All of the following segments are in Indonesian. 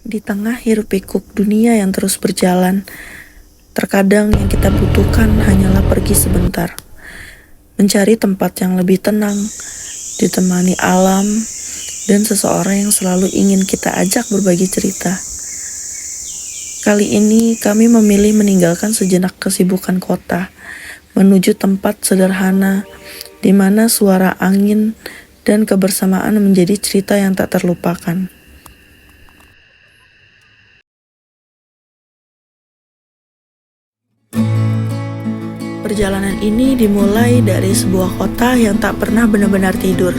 Di tengah hiruk-pikuk dunia yang terus berjalan, terkadang yang kita butuhkan hanyalah pergi sebentar, mencari tempat yang lebih tenang, ditemani alam, dan seseorang yang selalu ingin kita ajak berbagi cerita. Kali ini kami memilih meninggalkan sejenak kesibukan kota, menuju tempat sederhana, di mana suara angin dan kebersamaan menjadi cerita yang tak terlupakan. Perjalanan ini dimulai dari sebuah kota yang tak pernah benar-benar tidur,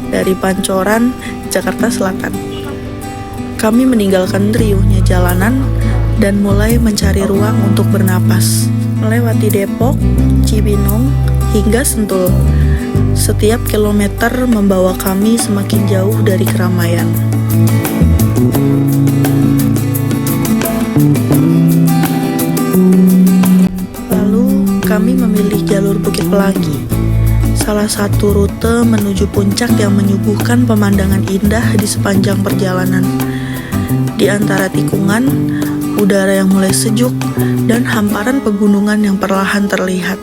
dari Pancoran, Jakarta Selatan. Kami meninggalkan riuhnya jalanan dan mulai mencari ruang untuk bernapas, melewati Depok, Cibinong, hingga Sentul. Setiap kilometer membawa kami semakin jauh dari keramaian. Kami memilih jalur Bukit Pelangi, salah satu rute menuju puncak yang menyuguhkan pemandangan indah di sepanjang perjalanan. Di antara tikungan, udara yang mulai sejuk, dan hamparan pegunungan yang perlahan terlihat.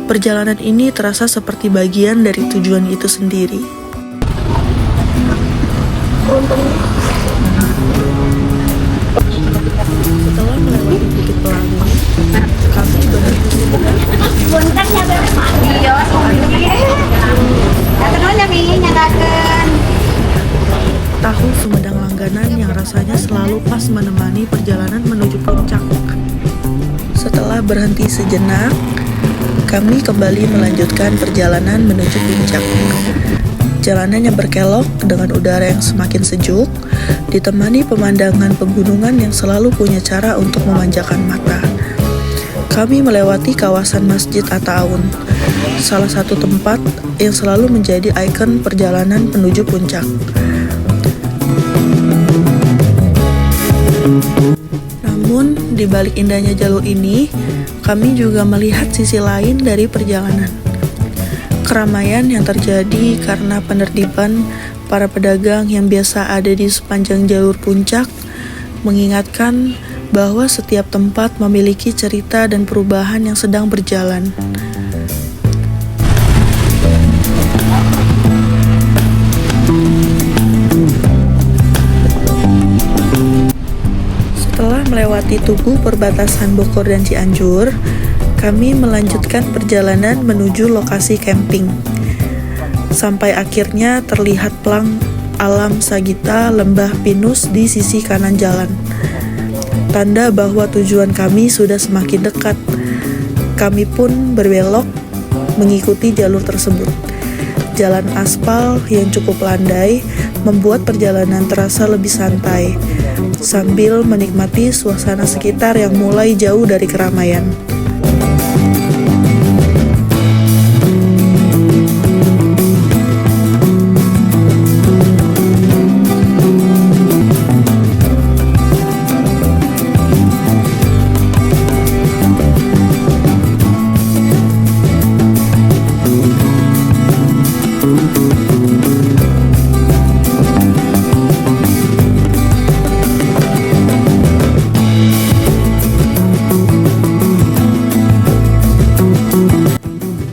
Perjalanan ini terasa seperti bagian dari tujuan itu sendiri. Setelah melewati Bukit Pelangi, kami berhenti sebentar. Tahu Sumedang langganan yang rasanya selalu pas menemani perjalanan menuju puncak. Setelah berhenti sejenak, kami kembali melanjutkan perjalanan menuju puncak. Jalanan yang berkelok dengan udara yang semakin sejuk, ditemani pemandangan pegunungan yang selalu punya cara untuk memanjakan mata. Kami melewati kawasan Masjid Atta-Awun, salah satu tempat yang selalu menjadi ikon perjalanan menuju puncak. Namun, di balik indahnya jalur ini, kami juga melihat sisi lain dari perjalanan. Keramaian yang terjadi karena penertiban para pedagang yang biasa ada di sepanjang jalur puncak mengingatkan bahwa setiap tempat memiliki cerita dan perubahan yang sedang berjalan. Setelah melewati Tugu perbatasan Bogor dan Cianjur, kami melanjutkan perjalanan menuju lokasi camping. Sampai akhirnya terlihat plang alam Sagita Lembah Pinus di sisi kanan jalan. Tanda bahwa tujuan kami sudah semakin dekat. Kami pun berbelok mengikuti jalur tersebut. Jalan aspal yang cukup landai membuat perjalanan terasa lebih santai, sambil menikmati suasana sekitar yang mulai jauh dari keramaian.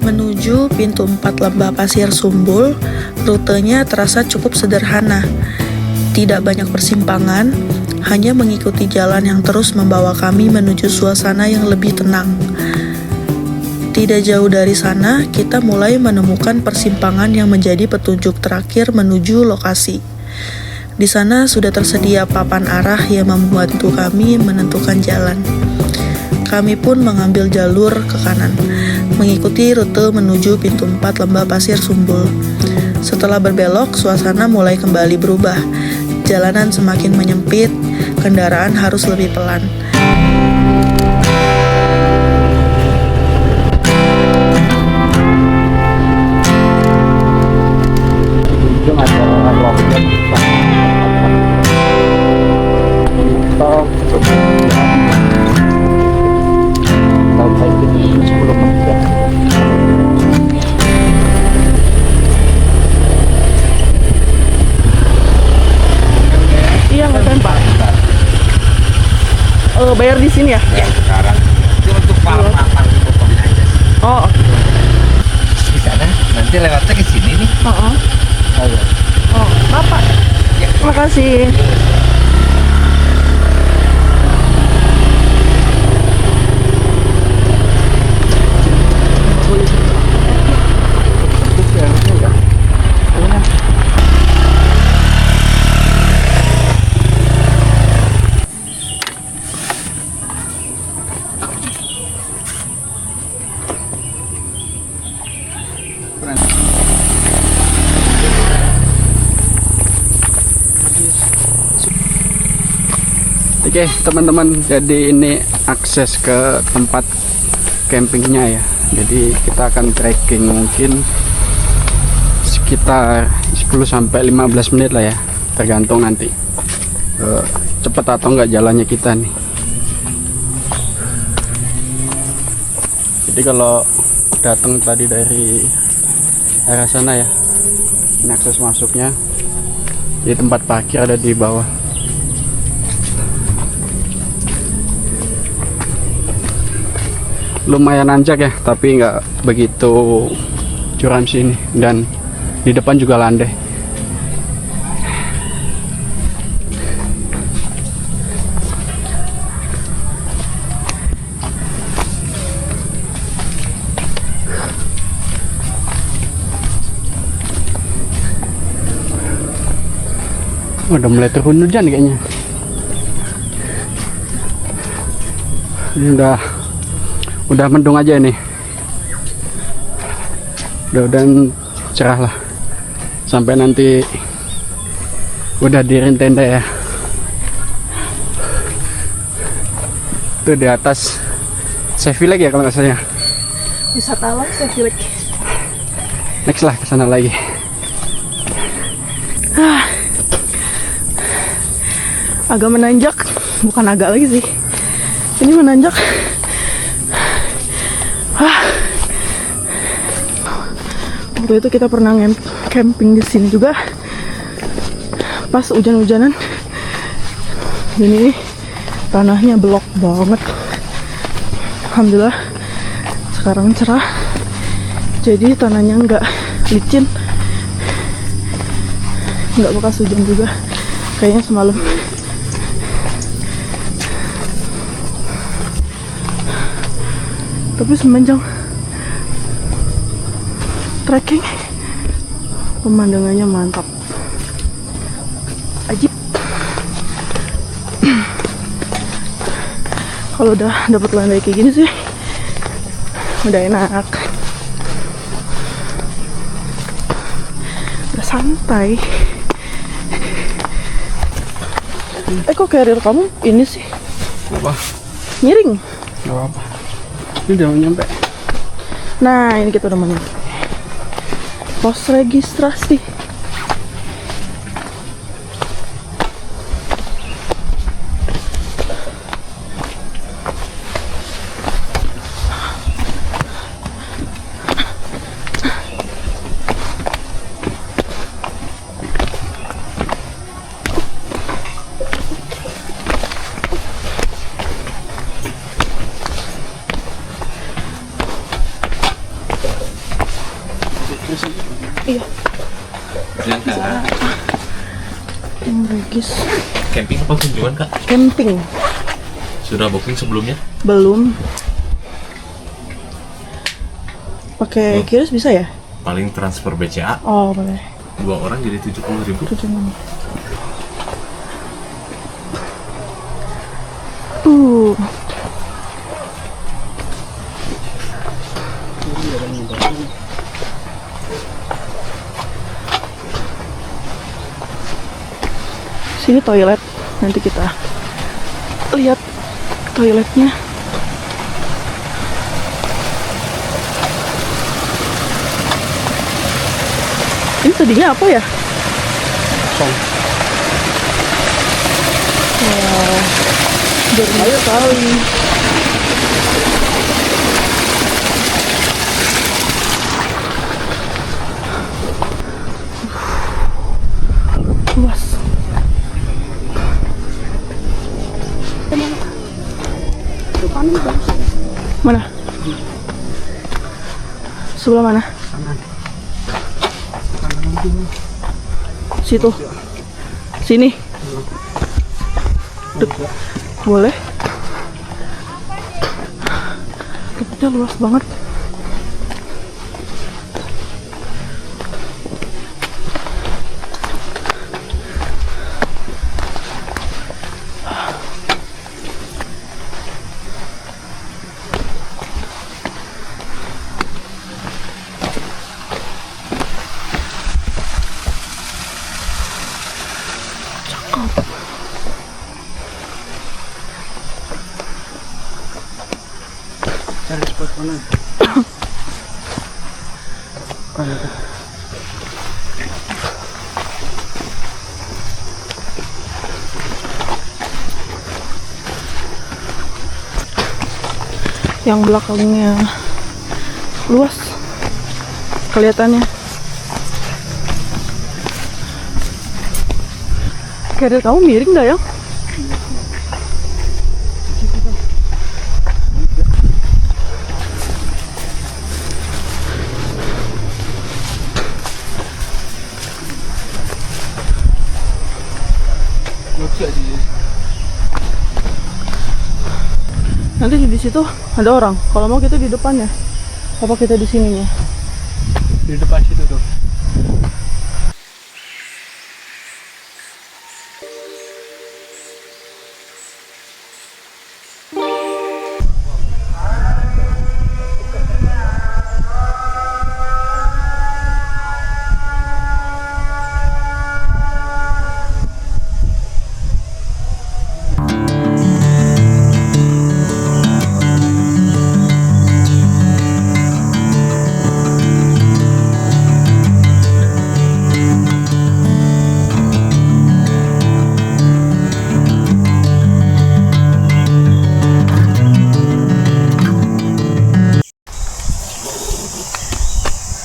Menuju pintu 4 Lembah Pasir Sumbul, rutenya terasa cukup sederhana. Tidak banyak persimpangan, hanya mengikuti jalan yang terus membawa kami menuju suasana yang lebih tenang. Tidak jauh dari sana, kita mulai menemukan persimpangan yang menjadi petunjuk terakhir menuju lokasi. Di sana sudah tersedia papan arah yang membantu kami menentukan jalan. Kami pun mengambil jalur ke kanan, mengikuti rute menuju pintu 4 Lembah Pasir Sumbul. Setelah berbelok, suasana mulai kembali berubah. Jalanan semakin menyempit, kendaraan harus lebih pelan. Iya, nggak tempat. bayar di sini ya? Ya sekarang itu untuk para di mobil aja sih. Oh, oke. Di sana nanti lewatnya ke sini nih. Oh, oh, Bapak. Ya. Makasih. Oke teman-teman, jadi ini akses ke tempat campingnya ya. Jadi kita akan trekking mungkin sekitar 10-15 menit lah ya, tergantung nanti cepet atau enggak jalannya kita nih. Jadi kalau datang tadi dari arah sana ya, ini akses masuknya. Di tempat parkir ada di bawah. Lumayan nanjak ya, tapi nggak begitu curam sini, dan di depan juga landai. Udah mulai turun hujan kayaknya. Ini udah mendung aja ini. Udah cerah lah. Sampai nanti udah diriin tenda ya. Tuh di atas Safety Lake ya kalau nggak salah. Wisata alam Safety Lake. Next lah ke sana lagi. Agak menanjak, bukan agak lagi sih. Ini menanjak. Waktu itu kita pernah camping di sini juga, pas hujan-hujanan. Ini nih tanahnya blok banget. Alhamdulillah sekarang cerah, jadi tanahnya nggak licin, nggak bekas hujan juga. Kayaknya semalam. Tapi semenjak trekking, pemandangannya mantap, ajib. Kalau udah dapat landai kayak gini sih udah enak, udah santai. Kok carrier kamu ini sih Apa? miring? Gak apa-apa. Ini udah nyampe. Nah, ini kita udah mau nyampe pos registrasi. Iya, regis Camping apa kunjungan kak? camping. Sudah booking sebelumnya? Belum. Pakai QRIS bisa ya? Paling transfer BCA Oh, boleh. 2 orang jadi 70.000. 76. Sini toilet, nanti kita lihat toiletnya. Ini tadinya apa ya? Song. Wow, berbahaya sekali. Luas. Mana? Sebelah mana? Situ. Sini. Boleh. Tempatnya luas banget. Cari spot mana? Yang belakangnya luas kelihatannya. Karir kamu miring dah ya? Nanti di situ ada orang. Kalau mau kita di depannya. Apa kita di sininya? Di depan situ tuh.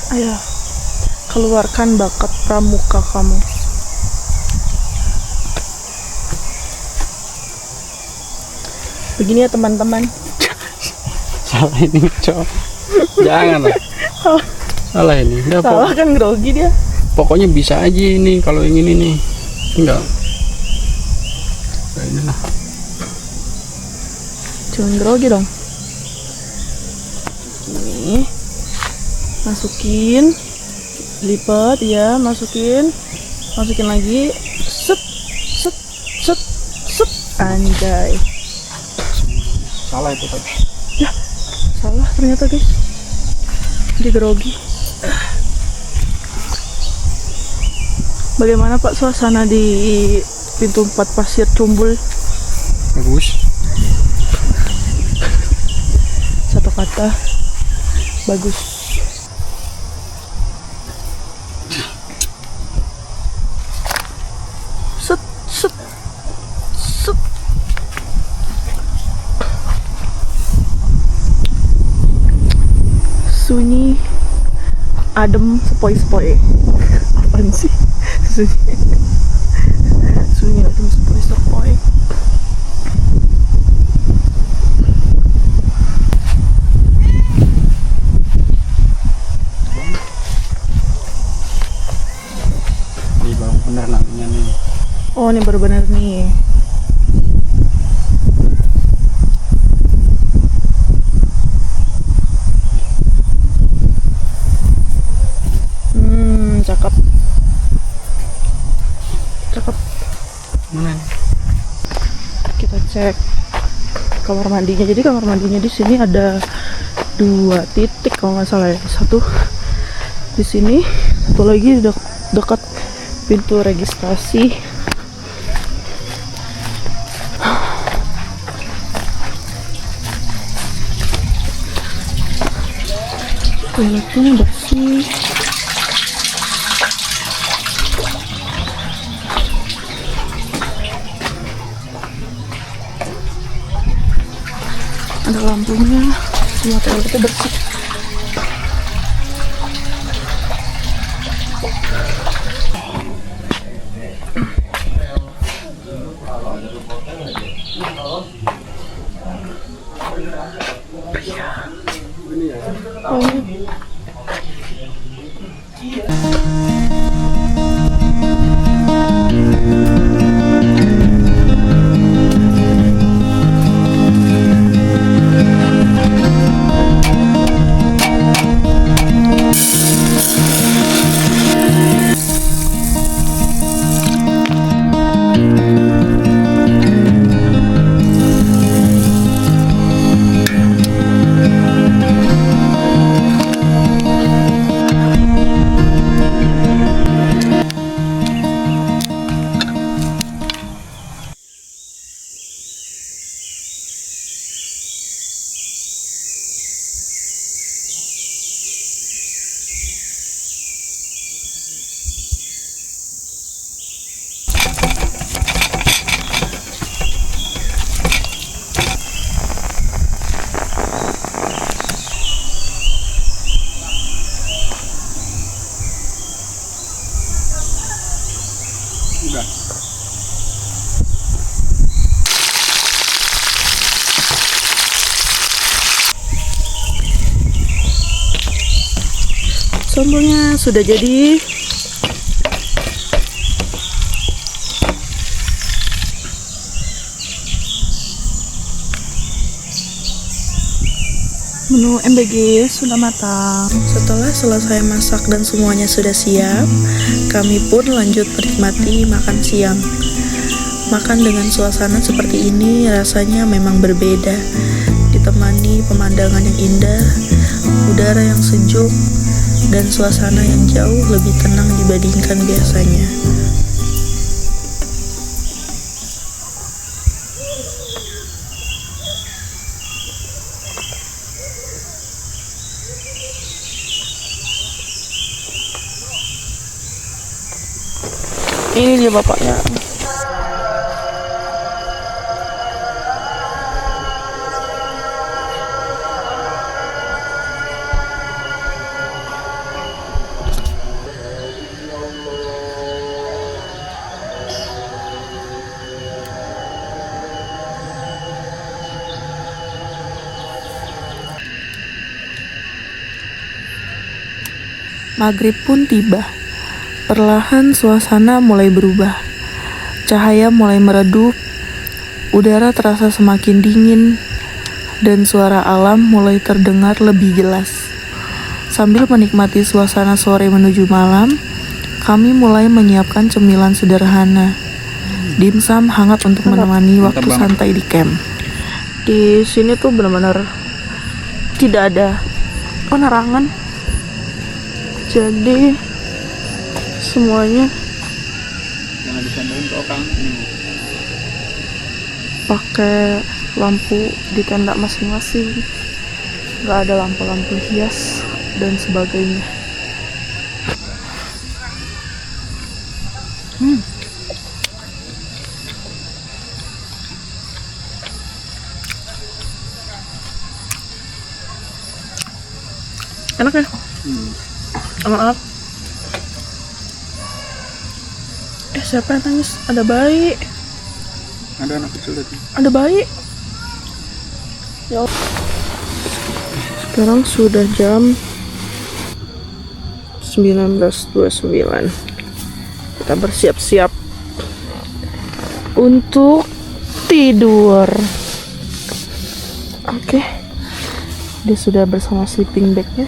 Ayo, keluarkan bakat pramuka kamu. Begini ya teman-teman. Salah ini, Cok. Jangan lah. Salah ini. Udah, Salah kan grogi dia. pokoknya bisa aja ini kalau yang ini nih. Enggak. Nah, inilah. Jangan grogi dong. Ini masukin, lipat ya, masukin lagi, set, set, set, set, anjay. Salah itu tadi. Ya, salah ternyata guys. Jadi grogi. Bagaimana Pak suasana di pintu 4 Pasir Cumbul? Bagus. Satu kata, bagus. Set, set, set. Sunyi, adem, sepoi-sepoi. Apaan sih? Sunyi, adem, sepoi-sepoi. Ini baru bener namanya nih. Oh, ini baru bener nih. Cakep. Cakep. Mana? Kita cek kamar mandinya. Jadi kamar mandinya di sini ada 2 titik kalau nggak salah ya. Satu di sini, satu lagi dekat pintu registrasi. Toiletnya bersih. Ada lampunya, semua toiletnya bersih. Udah. Sambalnya sudah jadi. Menu MBG sudah matang. Setelah selesai masak dan semuanya sudah siap, kami pun lanjut menikmati makan siang. Makan dengan suasana seperti ini rasanya memang berbeda. Ditemani pemandangan yang indah, udara yang sejuk, dan suasana yang jauh lebih tenang dibandingkan biasanya. Ini dia bapaknya. Maghrib pun tiba. Perlahan suasana mulai berubah. Cahaya mulai meredup, udara terasa semakin dingin, dan suara alam mulai terdengar lebih jelas. Sambil menikmati suasana sore menuju malam, kami mulai menyiapkan cemilan sederhana. Dimsum hangat untuk menemani waktu santai di camp. Di sini tuh benar-benar tidak ada penerangan. Jadi semuanya Jangan disandarin ke orang ini. pakai lampu di tenda masing-masing. Gak ada lampu-lampu hias dan sebagainya. Enak ya? Enak. Siapa yang nangis? Ada bayi. Ada anak kecil tadi. Ada bayi. Ya. Sekarang sudah jam 19.29. Kita bersiap-siap untuk tidur. Oke. Dia sudah bersama sleeping bagnya.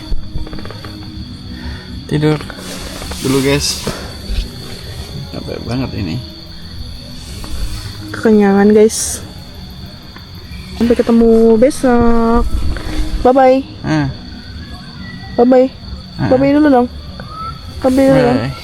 Tidur dulu guys. Capek banget ini. Kekenyangan guys. Sampai ketemu besok. Bye bye. Bye bye. Bye bye dulu dong. Bye bye dulu dong. Bye.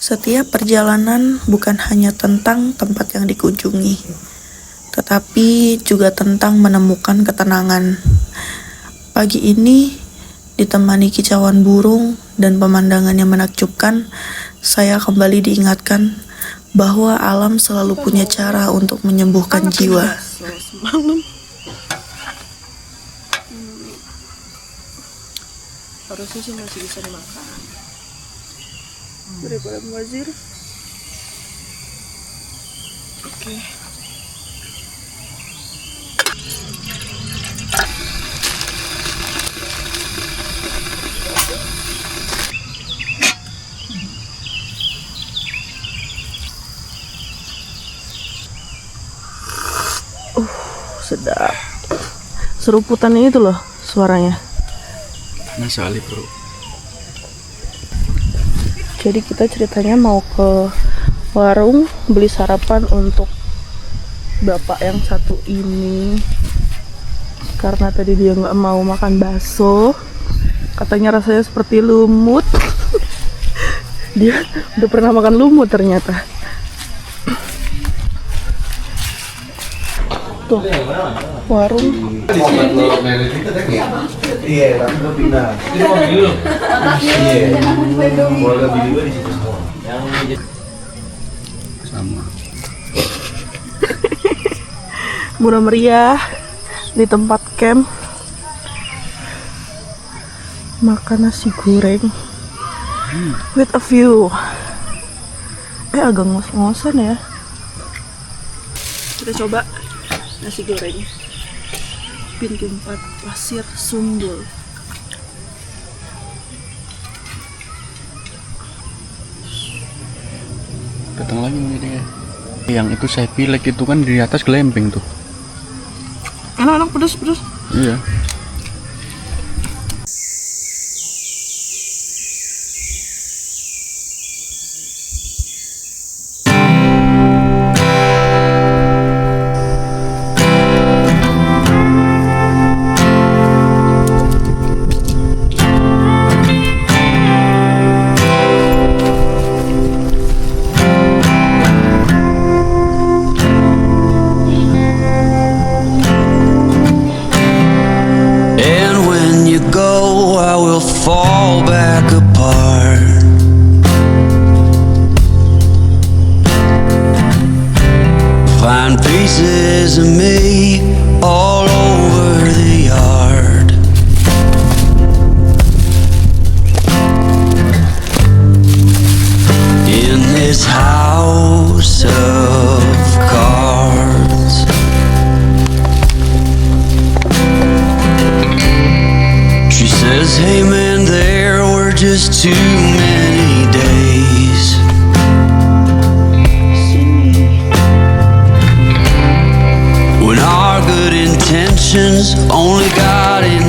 Setiap perjalanan bukan hanya tentang tempat yang dikunjungi, tetapi juga tentang menemukan ketenangan. Pagi ini, ditemani kicauan burung dan pemandangan yang menakjubkan, saya kembali diingatkan bahwa alam selalu punya cara untuk menyembuhkan jiwa. Semalam harusnya sih masih bisa dimakan daripada mubazir. Oke. Sedap. Seruputannya itu loh suaranya. Sekali bro. Jadi kita ceritanya mau ke warung beli sarapan untuk bapak yang satu ini karena tadi dia nggak mau makan bakso, katanya rasanya seperti lumut. Dia udah pernah makan lumut ternyata. Tuh warung. Iya, tapi belum pindah. Itu mobil lu. Iya. Keluarga bini gue di situ semua. Sama. Murah meriah di tempat camp. Makan nasi goreng with a view. Agak ngos-ngosan ya. Kita coba nasi goreng Pintu 4 Pasir Sumbul. Datang lagi ini. Yang itu saya pilek itu kan di atas gelemping tuh. Enak-enak, pedas-pedas. Iya. Fall back apart. Find pieces of me all over the yard. In this house of cards. She says, hey man, there were just too many days when our good intentions only got in